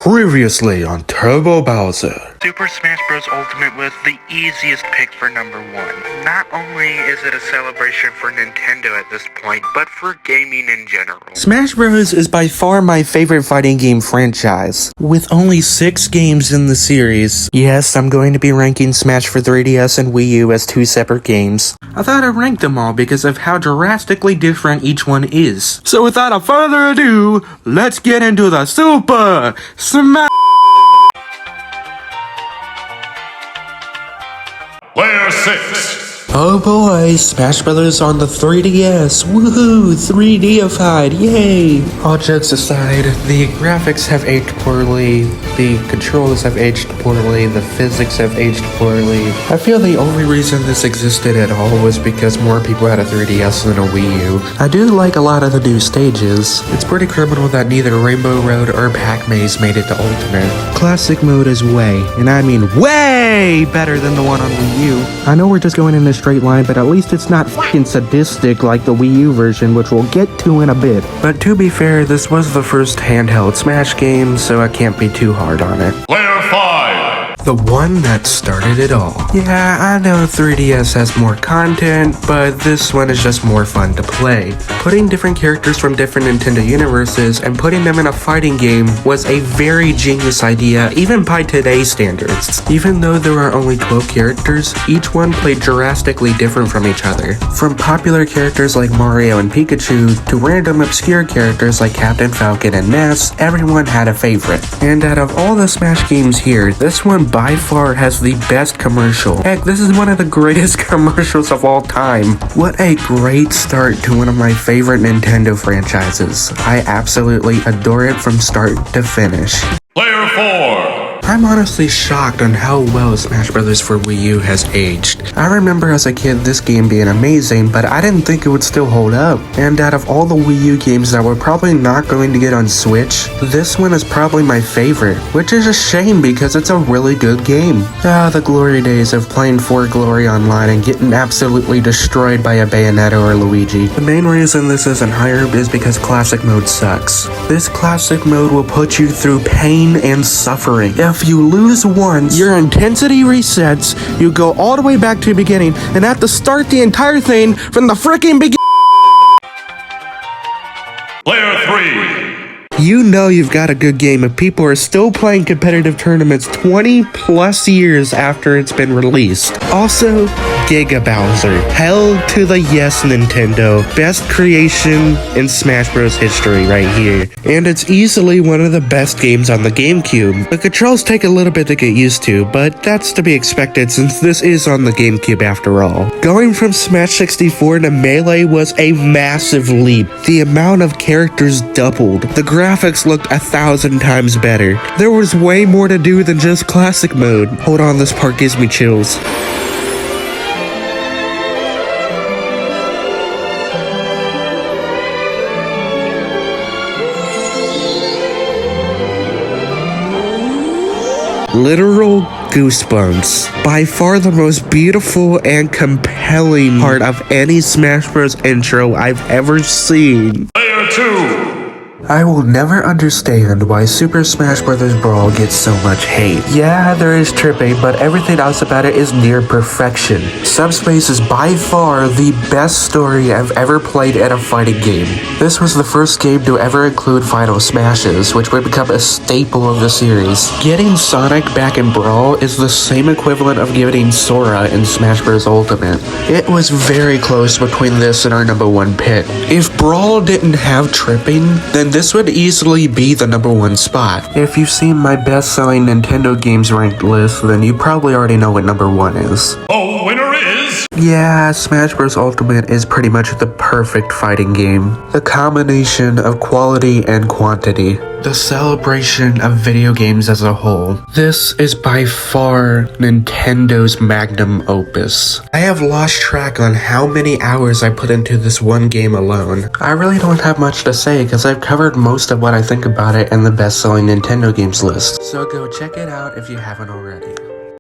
Previously on Turbo Bowser. Super Smash Bros. Ultimate was the easiest pick for number one. Not only is it a celebration for Nintendo at this point, but for gaming in general. Smash Bros. Is by far my favorite fighting game franchise, with only 6 games in the series. Yes, I'm going to be ranking Smash for 3DS and Wii U as 2 separate games. I thought I'd rank them all because of how drastically different each one is. So without further ado, let's get into the Super Smash. Player 6. Oh boy, Smash Brothers on the 3DS, woohoo, 3D-ified, yay! All jokes aside, the graphics have aged poorly, the controls have aged poorly, the physics have aged poorly. I feel the only reason this existed at all was because more people had a 3DS than a Wii U. I do like a lot of the new stages. It's pretty criminal that neither Rainbow Road or Pac-Maze made it to Ultimate. Classic mode is way, and I mean way better than the one on Wii U. I know we're just going in a straight line, but at least it's not fucking sadistic like the Wii U version, which we'll get to in a bit. But to be fair, this was the first handheld Smash game, so I can't be too hard on it. Player 5. The one that started it all. Yeah, I know 3DS has more content, but this one is just more fun to play. Putting different characters from different Nintendo universes and putting them in a fighting game was a very genius idea, even by today's standards. Even though there are only 12 characters, each one played drastically different from each other. From popular characters like Mario and Pikachu, to random obscure characters like Captain Falcon and Ness, everyone had a favorite. And out of all the Smash games here, this one by far has the best commercial. Heck, this is one of the greatest commercials of all time. What a great start to one of my favorite Nintendo franchises. I absolutely adore it from start to finish. Player 4. I'm honestly shocked on how well Smash Bros. For Wii U has aged. I remember as a kid this game being amazing, but I didn't think it would still hold up. And out of all the Wii U games that we're probably not going to get on Switch, this one is probably my favorite, which is a shame because it's a really good game. The glory days of playing For Glory online and getting absolutely destroyed by a Bayonetta or Luigi. The main reason this isn't higher is because Classic Mode sucks. This Classic Mode will put you through pain and suffering. If you lose once, your intensity resets, you go all the way back to the beginning, and have to start the entire thing from the freaking beginning. Player 3. You know you've got a good game if people are still playing competitive tournaments 20 plus years after it's been released. Also, Giga Bowser. Hell to the yes, Nintendo. Best creation in Smash Bros. History right here. And it's easily one of the best games on the GameCube. The controls take a little bit to get used to, but that's to be expected since this is on the GameCube after all. Going from Smash 64 to Melee was a massive leap. The amount of characters doubled. The graphics looked 1,000 times better. There was way more to do than just Classic Mode. Hold on, this part gives me chills. Literal goosebumps. By far the most beautiful and compelling part of any Smash Bros. Intro I've ever seen. Player 2. I will never understand why Super Smash Bros. Brawl gets so much hate. Yeah, there is tripping, but everything else about it is near perfection. Subspace is by far the best story I've ever played in a fighting game. This was the first game to ever include Final Smashes, which would become a staple of the series. Getting Sonic back in Brawl is the same equivalent of getting Sora in Smash Bros. Ultimate. It was very close between this and our number 1 pick. If Brawl didn't have tripping, then this would easily be the number 1 spot. If you've seen my best-selling Nintendo games ranked list, then you probably already know what number 1 is. The winner is... Yeah, Smash Bros. Ultimate is pretty much the perfect fighting game. The combination of quality and quantity. The celebration of video games as a whole. This is by far Nintendo's magnum opus. I have lost track on how many hours I put into this one game alone. I really don't have much to say because I've covered most of what I think about it in the best-selling Nintendo games list. So go check it out if you haven't already.